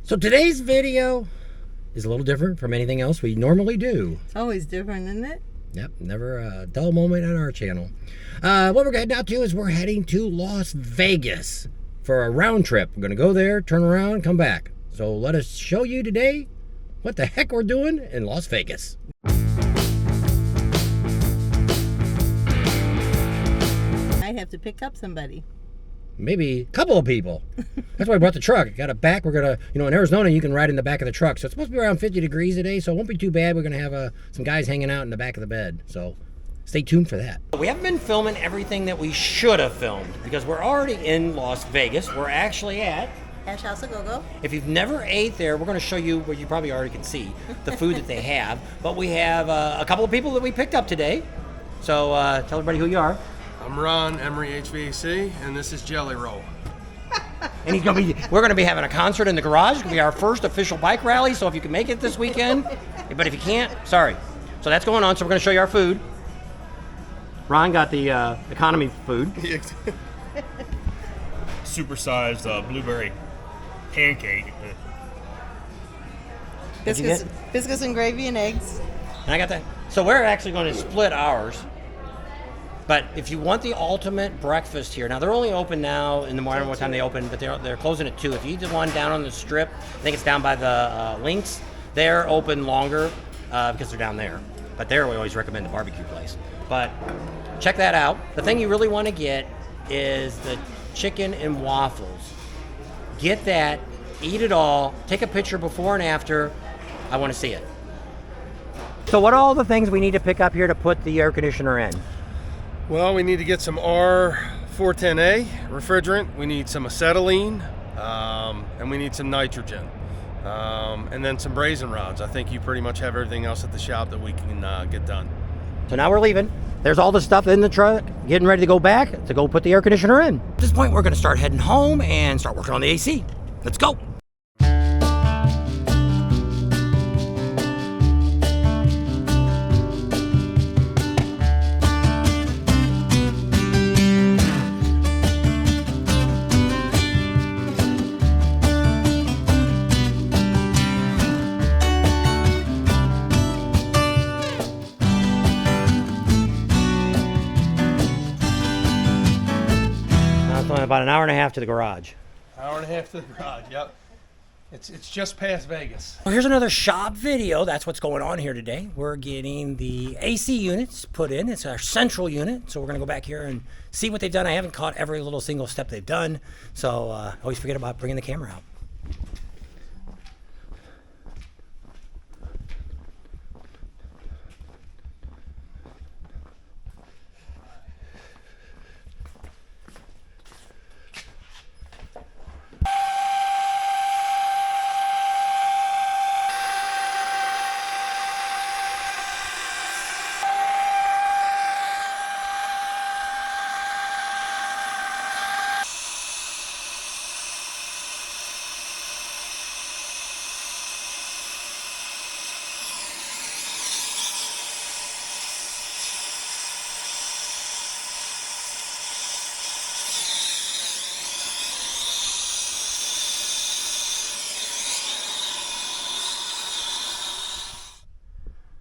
So today's video is a little different from anything else we normally do. It's always different, isn't it? Yep, never a dull moment on our channel. What we're heading out to is we're heading to Las Vegas for a round trip. We're going to go there, turn around, come back. So let us show you today what the heck we're doing in Las Vegas. I have to pick up somebody. Maybe a couple of people. That's why I brought the truck. Got it back. We're going to, in Arizona, you can ride in the back of the truck. So it's supposed to be around 50 degrees today, so it won't be too bad. We're going to have some guys hanging out in the back of the bed. So stay tuned for that. We haven't been filming everything that we should have filmed because we're already in Las Vegas. We're actually at Ash House a Go-Go. If you've never ate there, we're going to show you what you probably already can see, the food that they have. But we have a couple of people that we picked up today. So tell everybody who you are. I'm Ron, Emery HVAC, and this is Jelly Roll. And we're going to be having a concert in the garage. It's going to be our first official bike rally, so if you can make it this weekend. But if you can't, sorry. So that's going on, so we're going to show you our food. Ron got the economy food. Supersized blueberry pancake. Biscuits and gravy and eggs. And I got that. So we're actually going to split ours. But if you want the ultimate breakfast here, now they're only open now in the morning. What time they open? But they're closing at 2. If you eat the one down on the strip, I think it's down by the links. They're open longer because they're down there. But there we always recommend the barbecue place. But check that out. The thing you really want to get is the chicken and waffles. Get that, eat it all, take a picture before and after. I want to see it. So what are all the things we need to pick up here to put the air conditioner in? Well, we need to get some R410A refrigerant. We need some acetylene, and we need some nitrogen, and then some brazing rods. I think you pretty much have everything else at the shop that we can get done. So now we're leaving. There's all the stuff in the truck, getting ready to go back to go put the air conditioner in. At this point, we're going to start heading home and start working on the AC. Let's go. About an hour and a half to the garage. Hour and a half to the garage, yep. It's just past Vegas. Well, here's another shop video. That's what's going on here today. We're getting the AC units put in. It's our central unit. So we're going to go back here and see what they've done. I haven't caught every little single step they've done. So always forget about bringing the camera out.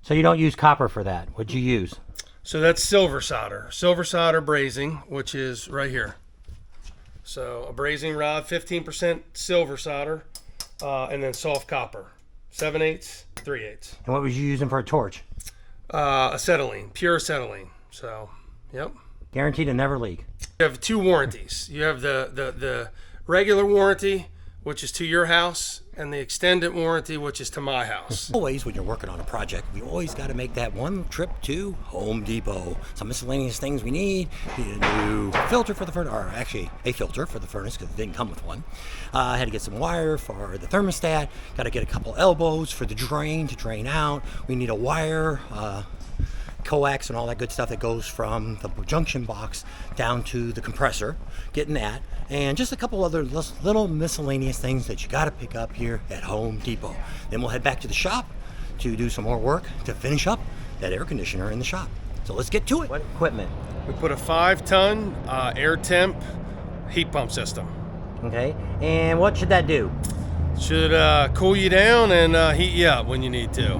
So you don't use copper for that. What'd you use? So that's silver solder brazing, which is right here. So a brazing rod, 15% silver solder, and then soft copper, 7/8, 3/8. And what was you using for a torch? Acetylene, pure acetylene. So, yep. Guaranteed to never leak. You have 2 warranties. You have the regular warranty, which is to your house, and the extended warranty, which is to my house. Always, when you're working on a project, we always got to make that one trip to Home Depot. Some miscellaneous things we need. Need a new filter for the furnace, or actually a filter for the furnace because it didn't come with one. I had to get some wire for the thermostat. Got to get a couple elbows for the drain to drain out. We need a wire, coax and all that good stuff that goes from the junction box down to the compressor, getting that, and just a couple other little miscellaneous things that you got to pick up here at Home Depot. Then we'll head back to the shop to do some more work to finish up that air conditioner in the shop. So let's get to it. What equipment? We put a 5-ton air temp heat pump system. Okay, and what should that do? Should cool you down and heat you up when you need to.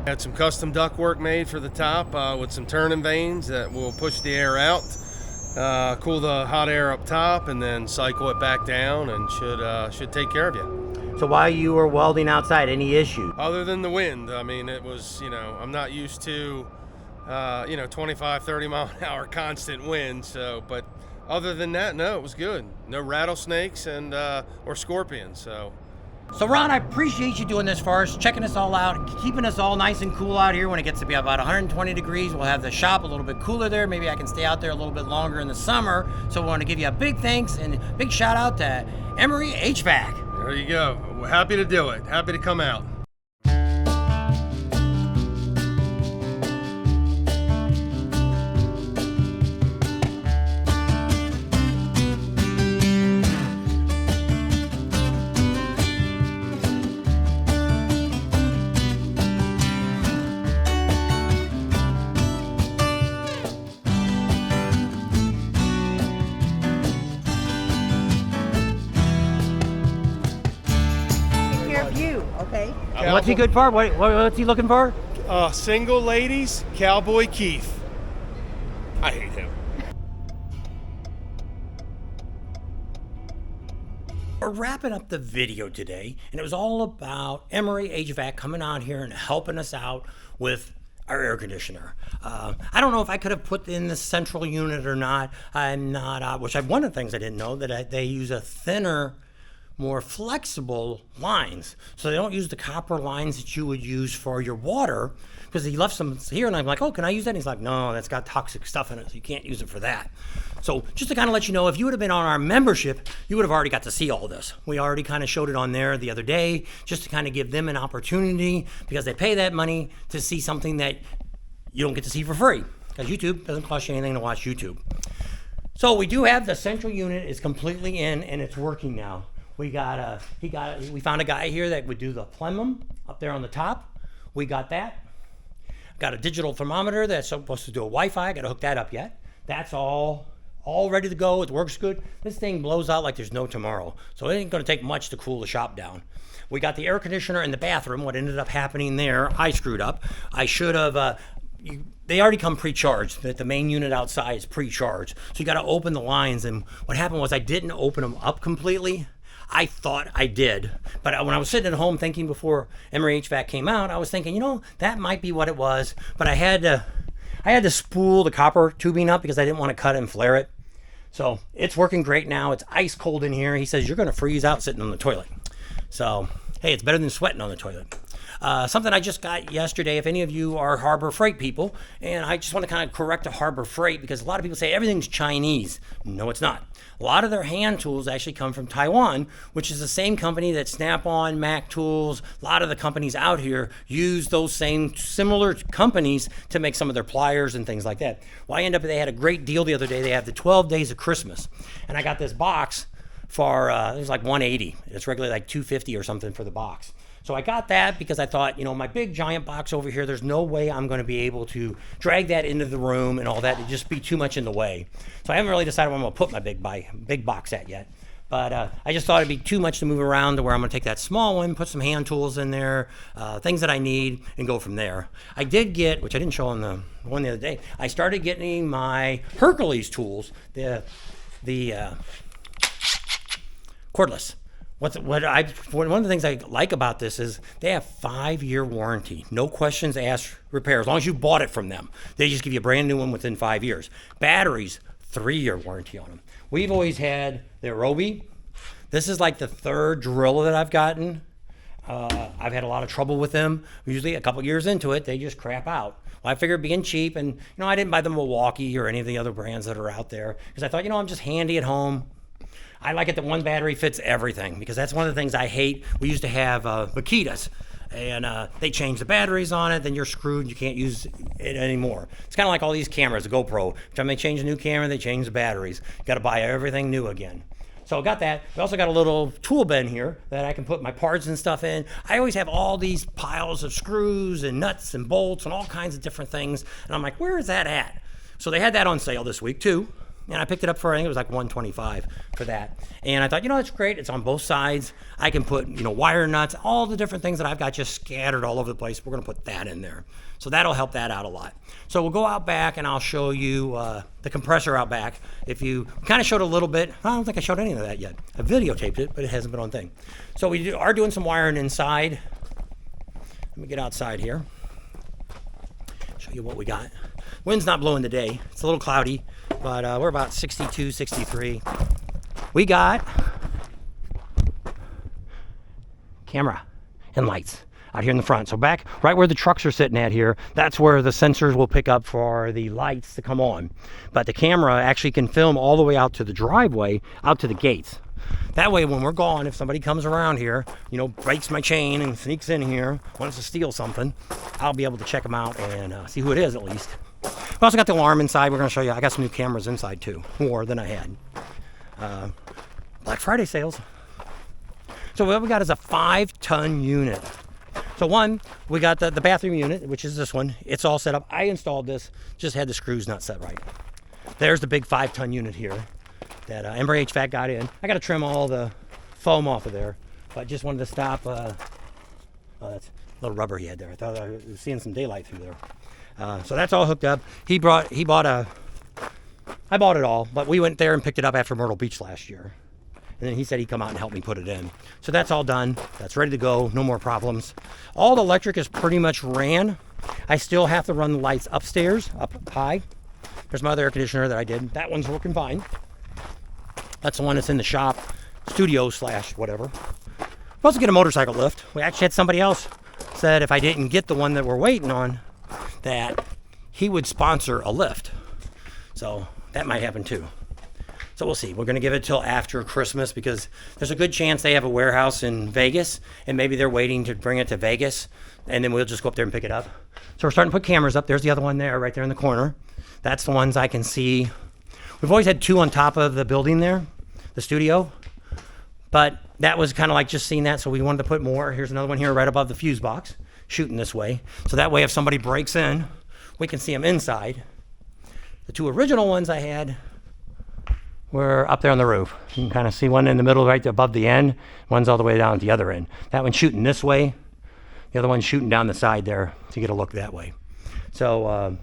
Had some custom ductwork made for the top with some turning vanes that will push the air out, cool the hot air up top, and then cycle it back down, and should take care of you. So while you were welding outside, any issue? Other than the wind, I mean, it was, I'm not used to, 25, 30 mile an hour constant wind. So, but other than that, no, it was good. No rattlesnakes and or scorpions. So Ron, I appreciate you doing this for us, checking us all out, keeping us all nice and cool out here. When it gets to be about 120 degrees, we'll have the shop a little bit cooler there. Maybe I can stay out there a little bit longer in the summer. So we want to give you a big thanks and big shout out to Emery HVAC. There you go. We're happy to do it. Happy to come out. Okay. What's he good for? What's he looking for? Single ladies, Cowboy Keith. I hate him. We're wrapping up the video today, and it was all about Emery HVAC coming out here and helping us out with our air conditioner. I don't know if I could have put in the central unit or not. I'm not, one of the things I didn't know, that they use a thinner, more flexible lines. So they don't use the copper lines that you would use for your water, because he left some here and I'm like, oh, can I use that? And he's like, no, that's got toxic stuff in it, so you can't use it for that. So just to kind of let you know, if you would have been on our membership, you would have already got to see all this. We already kind of showed it on there the other day, just to kind of give them an opportunity, because they pay that money to see something that you don't get to see for free, because YouTube doesn't cost you anything to watch YouTube. So we do have the central unit is completely in and it's working now. We found a guy here that would do the plenum up there on the top. We got that. Got a digital thermometer that's supposed to do a Wi-Fi. I got to hook that up yet. That's all ready to go. It works good. This thing blows out like there's no tomorrow. So it ain't going to take much to cool the shop down. We got the air conditioner in the bathroom. What ended up happening there, I screwed up. I should have, they already come pre-charged. The main unit outside is pre-charged. So you got to open the lines. And what happened was I didn't open them up completely. I thought I did, but when I was sitting at home thinking before Emery HVAC came out, I was thinking, that might be what it was. But I had to spool the copper tubing up because I didn't want to cut and flare it. So it's working great now. It's ice cold in here. He says you're going to freeze out sitting on the toilet. So hey, it's better than sweating on the toilet. Something I just got yesterday, if any of you are Harbor Freight people, and I just want to kind of correct a Harbor Freight, because a lot of people say everything's Chinese. No, it's not. A lot of their hand tools actually come from Taiwan, which is the same company that Snap-on, Mac Tools, a lot of the companies out here use those same similar companies to make some of their pliers and things like that. Well, they had a great deal the other day. They have the 12 days of Christmas, and I got this box for, it was like $180. It's regularly like $250 or something for the box. So I got that because I thought, my big giant box over here, there's no way I'm going to be able to drag that into the room and all that. It'd just be too much in the way. So I haven't really decided where I'm going to put my big box at yet. But I just thought it'd be too much to move around, to where I'm going to take that small one, put some hand tools in there, things that I need, and go from there. I did get, which I didn't show on the one the other day, I started getting my Hercules tools, the cordless. One of the things I like about this is they have 5-year warranty, no questions asked repair, as long as you bought it from them. They just give you a brand new one within 5 years. Batteries, 3-year warranty on them. We've always had the Arobi. This is like the 3rd drill that I've gotten. I've had a lot of trouble with them. Usually a couple years into it, they just crap out. Well, I figured being cheap, and I didn't buy the Milwaukee or any of the other brands that are out there, because I thought, I'm just handy at home. I like it that one battery fits everything, because that's one of the things I hate. We used to have Makitas, and they changed the batteries on it, then you're screwed. You can't use it anymore. It's kind of like all these cameras, the GoPro. Every time they change a new camera, they change the batteries. You got to buy everything new again. So I got that. We also got a little tool bin here that I can put my parts and stuff in. I always have all these piles of screws and nuts and bolts and all kinds of different things. And I'm like, where is that at? So they had that on sale this week too. And I picked it up for, I think it was like $125 for that. And I thought, it's great. It's on both sides. I can put, wire nuts, all the different things that I've got just scattered all over the place. We're going to put that in there. So that'll help that out a lot. So we'll go out back and I'll show you the compressor out back. If you kind of showed a little bit, I don't think I showed any of that yet. I videotaped it, but it hasn't been on thing. So we are doing some wiring inside. Let me get outside here. Show you what we got. Wind's not blowing today. It's a little cloudy, but we're about 62, 63. We got camera and lights out here in the front. So back right where the trucks are sitting at here, that's where the sensors will pick up for the lights to come on. But the camera actually can film all the way out to the driveway, out to the gates. That way, when we're gone, if somebody comes around here, breaks my chain and sneaks in here, wants to steal something, I'll be able to check them out and see who it is at least. We also got the alarm inside. We're going to show you. I got some new cameras inside too, more than I had. Black Friday sales. So what we got is a 5-ton unit. So one, we got the bathroom unit, which is this one. It's all set up. I installed this, just had the screws not set right. There's the big 5-ton unit here that Emery HVAC got in. I got to trim all the foam off of there, but just wanted to stop. Oh, that's a little rubber he had there. I thought I was seeing some daylight through there. So that's all hooked up. I bought it all, but we went there and picked it up after Myrtle Beach last year. And then he said he'd come out and help me put it in. So that's all done. That's ready to go. No more problems. All the electric is pretty much ran. I still have to run the lights upstairs, up high. There's my other air conditioner that I did. That one's working fine. That's the one that's in the shop, studio / whatever. We're supposed to get a motorcycle lift. We actually had somebody else said if I didn't get the one that we're waiting on, that he would sponsor a lift. So that might happen too. So we'll see. We're going to give it till after Christmas because there's a good chance they have a warehouse in Vegas and maybe they're waiting to bring it to Vegas and then we'll just go up there and pick it up. So we're starting to put cameras up. There's the other one there, right there in the corner. That's the ones I can see. We've always had 2 on top of the building there, the studio, but that was kind of like just seeing that, so we wanted to put more. Here's another one here right above the fuse box, shooting this way. So that way if somebody breaks in, we can see them inside. The 2 original ones I had were up there on the roof. You can kind of see one in the middle right above the end, one's all the way down at the other end. That one's shooting this way, the other one's shooting down the side there to get a look that way. So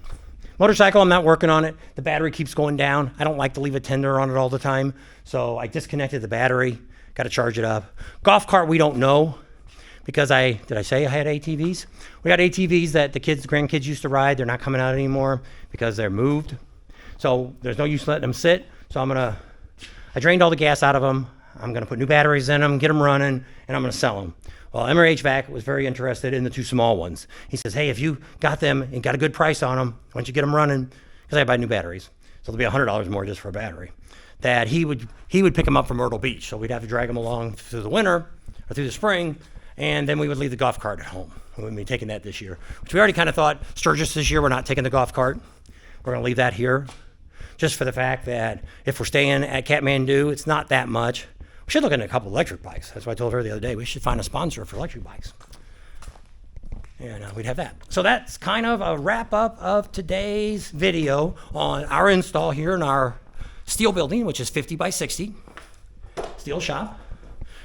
motorcycle, I'm not working on it. The battery keeps going down. I don't like to leave a tender on it all the time. So I disconnected the battery, got to charge it up. Golf cart, we don't know because did I say I had ATVs? We got ATVs that the grandkids used to ride. They're not coming out anymore because they're moved. So there's no use letting them sit. So I drained all the gas out of them. I'm going to put new batteries in them, get them running, and I'm going to sell them. Well, Emery HVAC was very interested in the 2 small ones. He says, hey, if you got them and got a good price on them, why don't you get them running? Because I buy new batteries. So there'll be $100 more just for a battery. That he would pick them up from Myrtle Beach. So we'd have to drag them along through the winter or through the spring, and then we would leave the golf cart at home. We wouldn't be taking that this year, which we already kind of thought, Sturgis this year, we're not taking the golf cart. We're going to leave that here just for the fact that if we're staying at Kathmandu, it's not that much. We should look into a couple electric bikes. That's what I told her the other day. We should find a sponsor for electric bikes. And we'd have that. So that's kind of a wrap up of today's video on our install here in our steel building, which is 50 by 60 steel shop.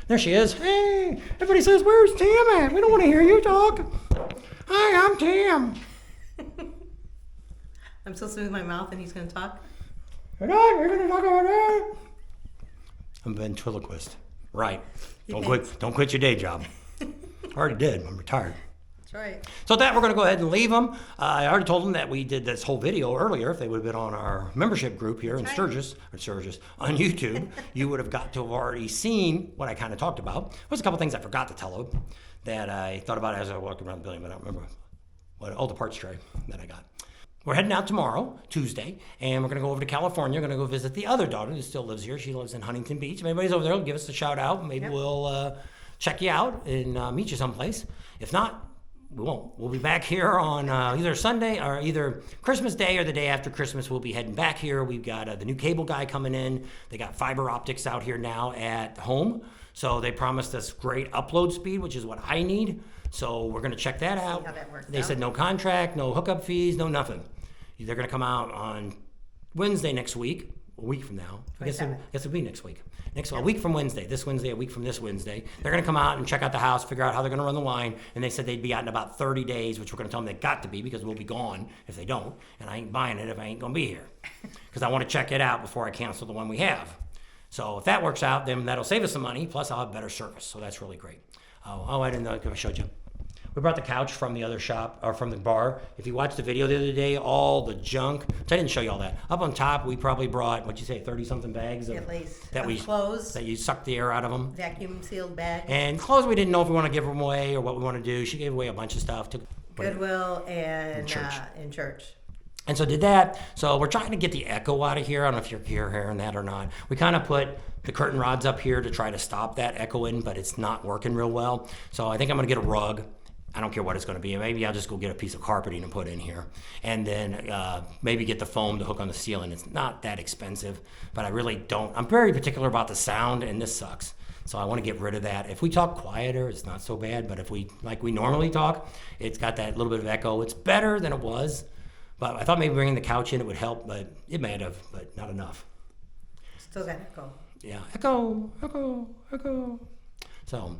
There she is. Hey, everybody says, where's Tam at? We don't want to hear you talk. Hi, I'm Tam. I'm supposed to move my mouth and he's going to talk? We're going to talk about that. I'm a ventriloquist. Right. Don't quit your day job. I already did. I'm retired. That's right. So that we're going to go ahead and leave them. I already told them that we did this whole video earlier. If they would have been on our membership group here in Sturgis on YouTube, you would have got to have already seen what I kind of talked about. There's a couple things I forgot to tell them that I thought about as I walked around the building, but I don't remember all the parts tray that I got. We're heading out tomorrow, Tuesday, and we're going to go over to California. We're going to go visit the other daughter who still lives here. She lives in Huntington Beach. If anybody's over there, give us a shout out. Maybe we'll check you out and meet you someplace. If not, we won't. We'll be back here on either Sunday or either Christmas Day or the day after Christmas. We'll be heading back here. We've got the new cable guy coming in. They got fiber optics out here now at home. So they promised us great upload speed, which is what I need. So we're going to check that out. See how that works They out. said no contract, no hookup fees, no nothing. They're going to come out on Wednesday next week, a week from now. I guess 27th. it'll be next week. A week from Wednesday. This Wednesday, a week from this Wednesday. They're going to come out and check out the house, figure out how they're going to run the line. And they said they'd be out in about 30 days, which we're going to tell them they got to be because we'll be gone if they don't. And I ain't buying it if I ain't going to be here because I want to check it out before I cancel the one we have. So if that works out, then that'll save us some money. Plus, I'll have better service. So that's really great. I didn't know if I showed you. We brought the couch from the other shop, or from the bar. If you watched the video the other day, all the junk. So I didn't show you all that. Up on top, we probably brought, what'd you say, 30-something bags of At least. that we Clothes, that you sucked the air out of them. vacuum sealed bags, And clothes, we didn't know if we want to give them away or what we want to do. She gave away a bunch of stuff. Goodwill, and church. in church. And so did that. So we're trying to get the echo out of here. I don't know if you're hearing that or not. We kind of put the curtain rods up here to try to stop that echoing, but it's not working real well. So I think I'm going to get a rug. I don't care what it's going to be. Maybe I'll just go get a piece of carpeting and put in here. And then maybe get the foam to hook on the ceiling. It's not that expensive, but I really don't. I'm very particular about the sound, and this sucks. So I want to get rid of that. If we talk quieter, it's not so bad. But if we, like we normally talk, it's got that little bit of echo. It's better than it was. But I thought maybe bringing the couch in, it would help, but it may have, but not enough. Still got echo. Yeah, echo. So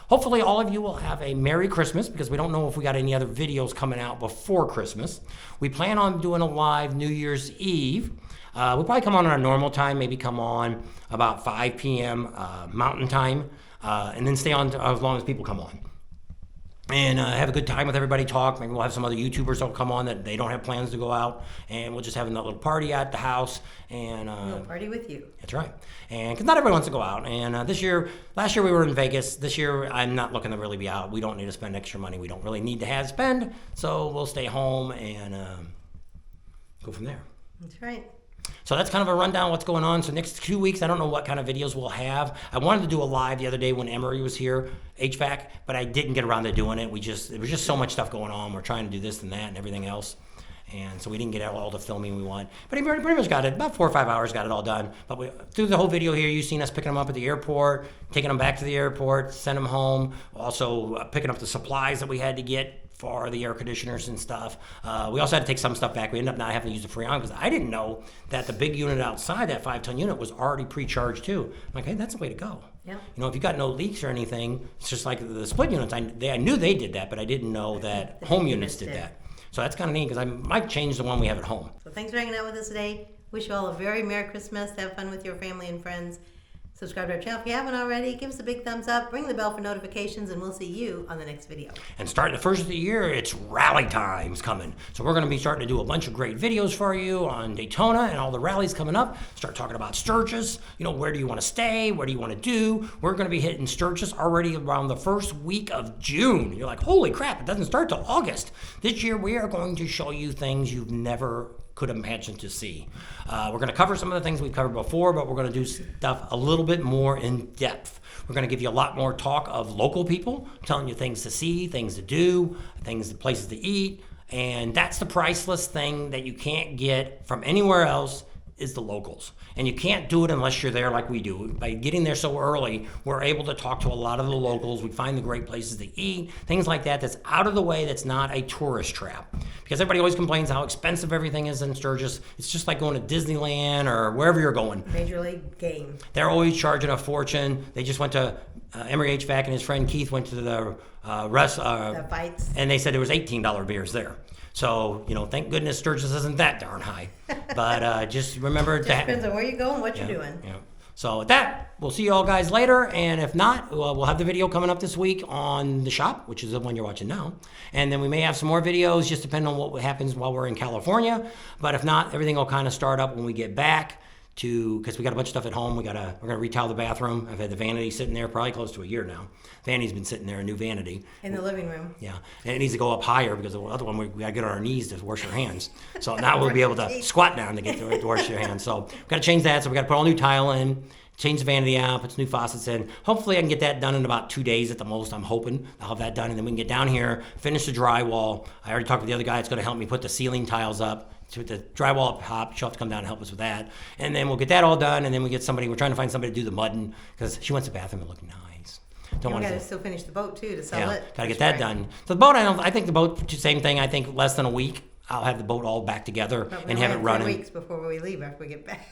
hopefully all of you will have a Merry Christmas because we don't know if we got any other videos coming out before Christmas. We plan on doing a live New Year's Eve. We'll probably come on our normal time, maybe come on about 5 p.m. Mountain Time, and then stay on as long as people come on. And have a good time with everybody, talk. Maybe we'll have some other YouTubers that'll come on that they don't have plans to go out. And we'll just have a little party at the house. And We'll party with you. that's right. And because not everybody wants to go out. And last year we were in Vegas. This year I'm not looking to really be out. We don't need to spend extra money. We don't really need to spend. So we'll stay home and go from there. That's right. So that's kind of a rundown of what's going on. So next 2 weeks, I don't know what kind of videos we'll have. I wanted to do a live the other day when Emery was here, HVAC, but I didn't get around to doing it. There was just so much stuff going on. We're trying to do this and that and everything else. And so we didn't get all the filming we want. But he pretty much got it, about 4 or 5 hours, got it all done. But through the whole video here, you've seen us picking them up at the airport, taking them back to the airport, send them home. Also picking up the supplies that we had to get for the air conditioners and stuff. We also had to take some stuff back. We ended up not having to use the freon because I didn't know that the big unit outside, that 5-ton unit, was already pre-charged too. I'm like, hey, that's the way to go. Yep. You know, if you got no leaks or anything, it's just like the split units. I knew they did that, but I didn't know that The home big units units did did. that. So that's kind of neat because I might change the one we have at home. So thanks for hanging out with us today. Wish you all a very Merry Christmas. Have fun with your family and friends. Subscribe to our channel if you haven't already. Give us a big thumbs up. Ring the bell for notifications, and we'll see you on the next video. And starting the first of the year, it's rally time's coming. So we're going to be starting to do a bunch of great videos for you on Daytona and all the rallies coming up. Start talking about Sturgis. You know, where do you want to stay? What do you want to do? We're going to be hitting Sturgis already around the first week of June. You're like, holy crap, it doesn't start till August. This year, we are going to show you things you've never could imagine to see. We're going to cover some of the things we've covered before, but we're going to do stuff a little bit more in depth. We're going to give you a lot more talk of local people, telling you things to see, things to do, places to eat, and that's the priceless thing that you can't get from anywhere else is the locals. And you can't do it unless you're there like we do. By getting there so early, we're able to talk to a lot of the locals. We find the great places to eat, things like that that's out of the way, that's not a tourist trap. Because everybody always complains how expensive everything is in Sturgis. It's just like going to Disneyland or wherever you're going. Major League game. They're always charging a fortune. They just went to Emery HVAC, and his friend Keith went to the The fights. and they said there was $18 beers there. So, you know, thank goodness Sturgis isn't that darn high. But just remember Just that. depends on where you go and what you're doing. Yeah. So with that, we'll see you all guys later. And if not, we'll have the video coming up this week on the shop, which is the one you're watching now. And then we may have some more videos, just depending on what happens while we're in California. But if not, everything will kind of start up when we get back because we got a bunch of stuff at home. We're gonna retile the bathroom. I've had the vanity sitting there probably close to a year now. Vanity's been sitting there, a new vanity. In the living room. Yeah, and it needs to go up higher because the other one we got to get on our knees to wash our hands. So now we'll be able to squat down to get to wash your hands. So we've got to change that. So we got to put all new tile in, change the vanity out, put some new faucets in. Hopefully I can get that done in about 2 days at the most. I'm hoping I'll have that done, and then we can get down here, finish the drywall. I already talked to the other guy that's going to help me put the ceiling tiles up. To the drywall up top, she'll have to come down and help us with that. And then we'll get that all done, and then we're trying to find somebody to do the mudding because she wants the bathroom to look nice. And we got to still finish the boat too to sell it. Got to get that done. So the boat, I think the boat, same thing. I think less than a week, I'll have the boat all back together But we and only have it running. 3 weeks before we leave after we get back.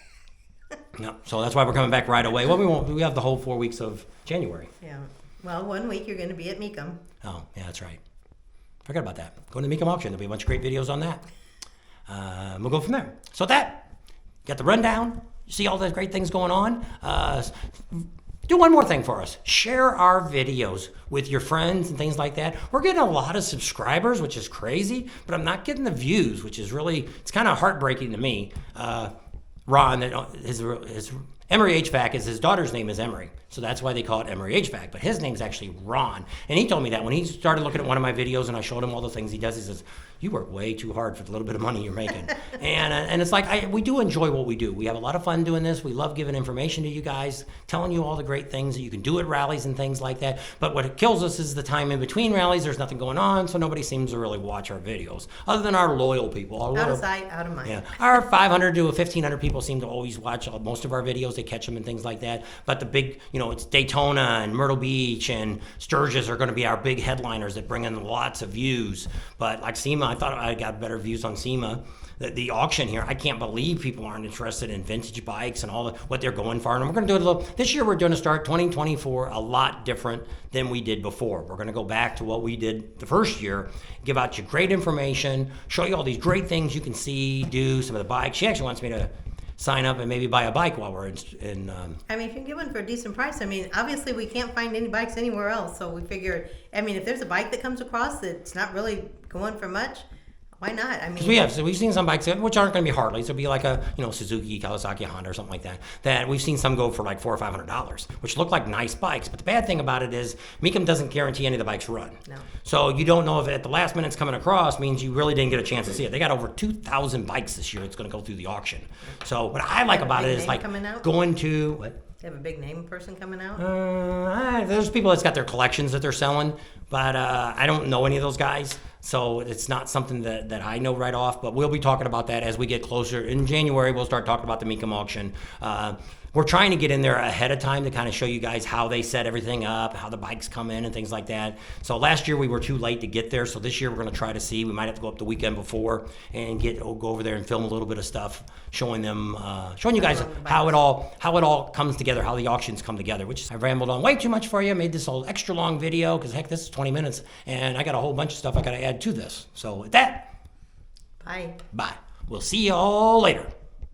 No, so that's why we're coming back right away. Well, we won't. We have the whole 4 weeks of January. Yeah. Well, 1 week you're going to be at Mecum. Oh, yeah, that's right. Forgot about that. Go to the Mecum auction. There'll be a bunch of great videos on that. We'll go from there. So that, got the rundown. You see all the great things going on. Do one more thing for us. Share our videos with your friends and things like that. We're getting a lot of subscribers, which is crazy, but I'm not getting the views, which is really, it's kind of heartbreaking to me. Ron, his Emery HVAC is his daughter's name is Emery, so that's why they call it Emery HVAC. But his name's actually Ron, and he told me that when he started looking at one of my videos and I showed him all the things he does. He says, "You work way too hard for the little bit of money you're making." and it's like we do enjoy what we do. We have a lot of fun doing this. We love giving information to you guys, telling you all the great things that you can do at rallies and things like that. But what kills us is the time in between rallies. There's nothing going on, so nobody seems to really watch our videos, other than our loyal people. Out of sight, out of mind. Yeah, our 500 to 1,500 people seem to always watch most of our videos. They catch them and things like that. But the big, it's Daytona and Myrtle Beach and Sturgis are going to be our big headliners that bring in lots of views. But like SEMA, I thought I got better views on SEMA. The auction here, I can't believe people aren't interested in vintage bikes and all what they're going for. And we're going to do this year we're going to start 2024 a lot different than we did before. We're going to go back to what we did the first year, give out you great information, show you all these great things you can see, do some of the bikes. She actually wants me to sign up and maybe buy a bike while we're in I mean, if you can get one for a decent price, I mean, obviously we can't find any bikes anywhere else, so we figured, I mean, if there's a bike that comes across that's not really going for much, why not? I mean, we've seen some bikes which aren't going to be Harleys. It'll be like a Suzuki, Kawasaki, Honda, or something like that. That we've seen some go for like $400 or $500, which look like nice bikes. But the bad thing about it is Mecum doesn't guarantee any of the bikes run. No. So you don't know if at the last minute it's coming across means you really didn't get a chance to see it. They got over 2,000 bikes this year that's going to go through the auction. So what I like about it is like going to what. They have a big name person coming out? There's people that's got their collections that they're selling, but I don't know any of those guys, so it's not something that I know right off, but we'll be talking about that as we get closer. In January, we'll start talking about the Mecum auction. We're trying to get in there ahead of time to kind of show you guys how they set everything up, how the bikes come in and things like that. So last year we were too late to get there, so this year we're going to try to see. We might have to go up the weekend before and go over there and film a little bit of stuff, showing you guys how it all comes together, how the auctions come together. Which I've rambled on way too much for you. Made this whole extra long video because heck, this is 20 minutes, and I got a whole bunch of stuff I got to add to this. So with that, Bye. bye. We'll see you all later.